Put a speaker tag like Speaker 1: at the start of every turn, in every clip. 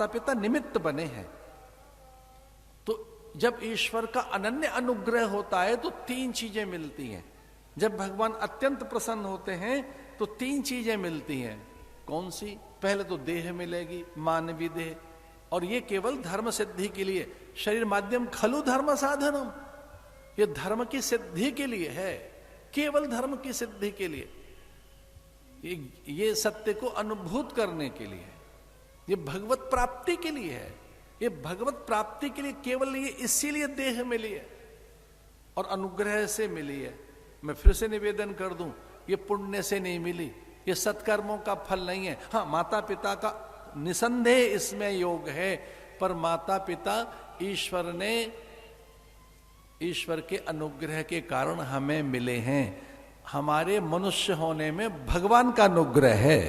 Speaker 1: माता पिता निमित्त बने हैं। तो जब ईश्वर का अनन्य अनुग्रह होता है तो तीन चीजें मिलती हैं। जब भगवान अत्यंत प्रसन्न होते हैं तो तीन चीजें मिलती हैं। कौन सी? पहले तो देह मिलेगी, मानवी देह, और ये केवल धर्म सिद्धि के लिए। शरीर माध्यम खलु धर्म साधनम, ये धर्म की सिद्धि के लिए है, केवल धर्म की सिद्धि के लिए, ये सत्य को अनुभूत करने के लिए, ये भगवत प्राप्ति के लिए है। ये भगवत प्राप्ति के लिए केवल ये इसीलिए देह मिली है और अनुग्रह से मिली है। मैं फिर से निवेदन कर दूं, ये पुण्य से नहीं मिली, ये सत्कर्मों का फल नहीं है। हाँ, माता पिता का निसंदेह इसमें योग है, पर माता पिता ईश्वर के अनुग्रह के कारण हमें मिले हैं। हमारे मनुष्य होने में भगवान का अनुग्रह है।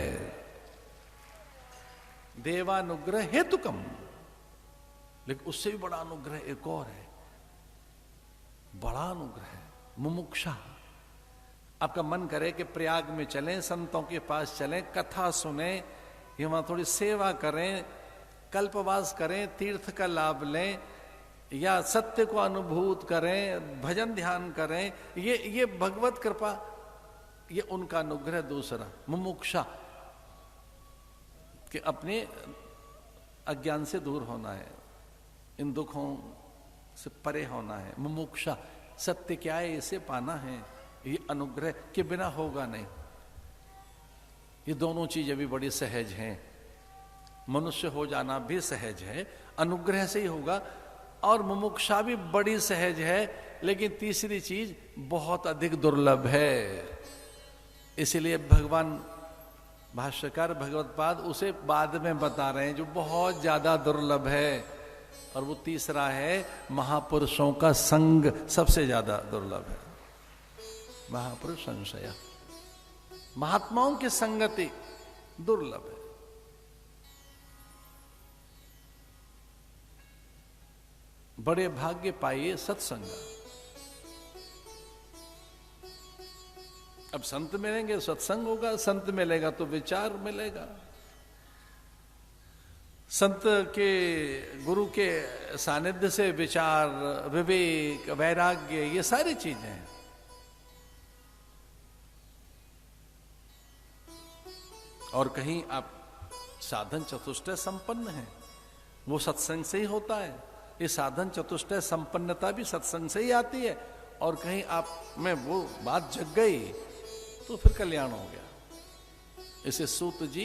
Speaker 1: देवानुग्रह हेतुकम, लेकिन उससे भी बड़ा अनुग्रह एक और है, बड़ा अनुग्रह मुमुक्षा। आपका मन करे कि प्रयाग में चलें, संतों के पास चलें, कथा सुने, वहां थोड़ी सेवा करें, कल्पवास करें, तीर्थ का लाभ लें, या सत्य को अनुभूत करें, भजन ध्यान करें, ये भगवत कृपा, ये उनका अनुग्रह। दूसरा मुमुक्षा, कि अपने अज्ञान से दूर होना है, इन दुखों से परे होना है। मुमुक्षा, सत्य क्या है इसे पाना है, ये अनुग्रह के बिना होगा नहीं। ये दोनों चीजें भी बड़ी सहज हैं। मनुष्य हो जाना भी सहज है, अनुग्रह से ही होगा, और मुमुक्षा भी बड़ी सहज है, लेकिन तीसरी चीज बहुत अधिक दुर्लभ है। इसलिए भगवान भाष्यकार भगवत्पाद उसे बाद में बता रहे हैं, जो बहुत ज्यादा दुर्लभ है, और वो तीसरा है महापुरुषों का संग सबसे ज्यादा दुर्लभ है। महापुरुष संशय, महात्माओं की संगति दुर्लभ है। बड़े भाग्य पाइए सत्संग। अब संत मिलेंगे, सत्संग होगा, संत मिलेगा तो विचार मिलेगा। संत के, गुरु के सानिध्य से विचार, विवेक, वैराग्य, ये सारी चीजें हैं। और कहीं आप साधन चतुष्टय संपन्न हैं, वो सत्संग से ही होता है। ये साधन चतुष्टय संपन्नता भी सत्संग से ही आती है, और कहीं आप में वो बात जग गई तो फिर कल्याण हो गया। इसे सूत जी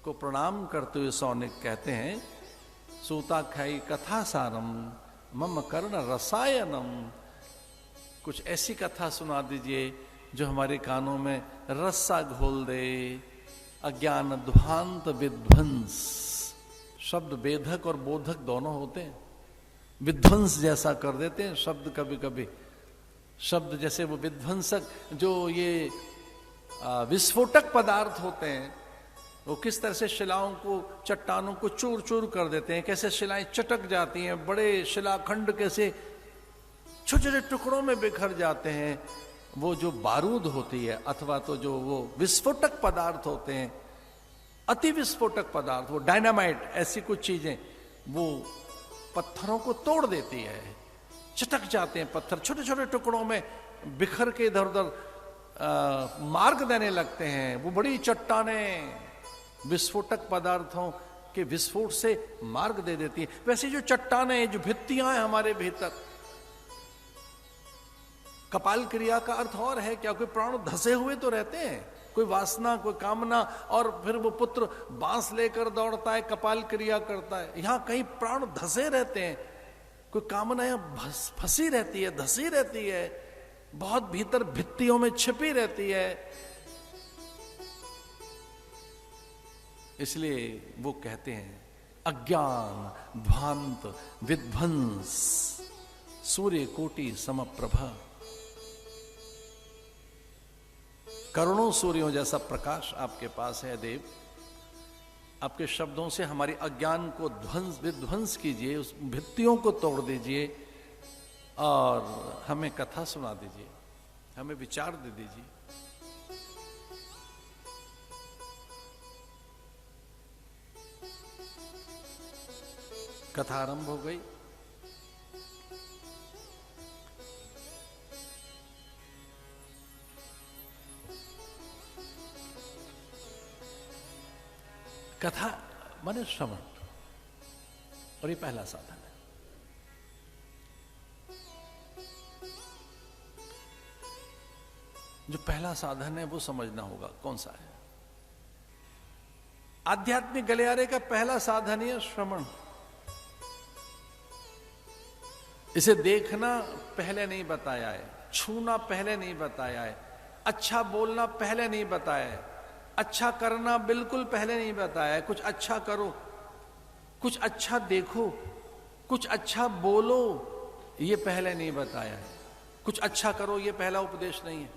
Speaker 1: को प्रणाम करते हुए सौनिक कहते हैं, सूता खाई कथा सारम मम कर्ण रसायनम। कुछ ऐसी कथा सुना दीजिए जो हमारे कानों में रस्सा घोल दे। अज्ञान ध्वांत विध्वंस, शब्द वेधक और बोधक दोनों होते हैं। विध्वंस जैसा कर देते हैं शब्द, कभी कभी शब्द जैसे वो विध्वंसक, जो ये विस्फोटक पदार्थ होते हैं, वो किस तरह से शिलाओं को, चट्टानों को चूर चूर कर देते हैं, कैसे शिलाएं चटक जाती हैं, बड़े शिलाखंड कैसे छोटे छोटे टुकड़ों में बिखर जाते हैं। वो जो बारूद होती है, अथवा तो जो वो विस्फोटक पदार्थ होते हैं, अति विस्फोटक पदार्थ, वो डायनामाइट, ऐसी कुछ चीजें वो पत्थरों को तोड़ देती है, चटक जाते हैं पत्थर, छोटे छोटे टुकड़ों में बिखर के इधर उधर मार्ग देने लगते हैं। वो बड़ी चट्टानें विस्फोटक पदार्थों के विस्फोट से मार्ग दे देती हैं। वैसे जो चट्टानें, जो भित्तियां हैं हमारे भीतर, कपाल क्रिया का अर्थ और है क्या? कोई प्राण धसे हुए तो रहते हैं, कोई वासना, कोई कामना, और फिर वो पुत्र बांस लेकर दौड़ता है, कपाल क्रिया करता है। यहां कहीं प्राण धसे रहते हैं, कोई कामना यहां फंसी रहती है, धसी रहती है, बहुत भीतर भित्तियों में छिपी रहती है। इसलिए वो कहते हैं अज्ञान ध्वांत विध्वंस सूर्य कोटि समप्रभा। करोड़ों सूर्यों जैसा प्रकाश आपके पास है देव। आपके शब्दों से हमारी अज्ञान को विध्वंस कीजिए, उस भित्तियों को तोड़ दीजिए, और हमें कथा सुना दीजिए, हमें विचार दे दीजिए। कथा आरंभ हो गई। कथा माने श्रवण, और ये पहला साधन है। जो पहला साधन है वो समझना होगा कौन सा है। आध्यात्मिक गलियारे का पहला साधन है श्रवण। इसे देखना पहले नहीं बताया है, छूना पहले नहीं बताया है, अच्छा बोलना पहले नहीं बताया है, अच्छा करना बिल्कुल पहले नहीं बताया है। कुछ अच्छा करो, कुछ अच्छा देखो, कुछ अच्छा बोलो, ये पहले नहीं बताया है। कुछ अच्छा करो ये पहला उपदेश नहीं है।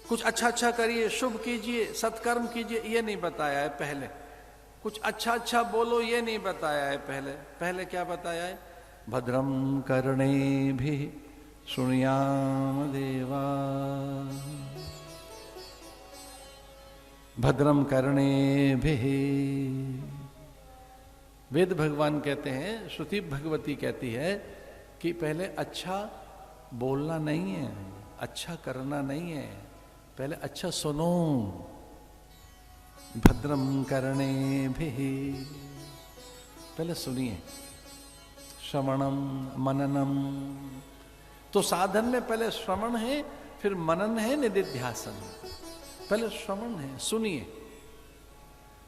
Speaker 1: कुछ अच्छा अच्छा करिए, शुभ कीजिए, सत्कर्म कीजिए, ये नहीं बताया है पहले। कुछ अच्छा अच्छा बोलो, ये नहीं बताया है पहले। पहले क्या बताया है? भद्रम कर्णेभिः शृणुयाम देवा, भद्रम कर्णेभिः। वेद भगवान कहते हैं, श्रुति भगवती कहती है कि पहले अच्छा बोलना नहीं है, अच्छा करना नहीं है, पहले अच्छा सुनो। भद्रम कर्णेभिः, पहले सुनिए। श्रवणम मननम, तो साधन में पहले श्रवण है, फिर मनन है, निदिध्यासन। पहले श्रवण है, सुनिए,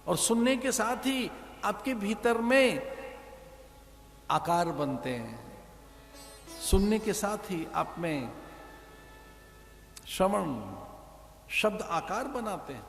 Speaker 1: और सुनने के साथ ही आपके भीतर में आकार बनते हैं। सुनने के साथ ही आप में श्रवण शब्द आकार बनाते हैं।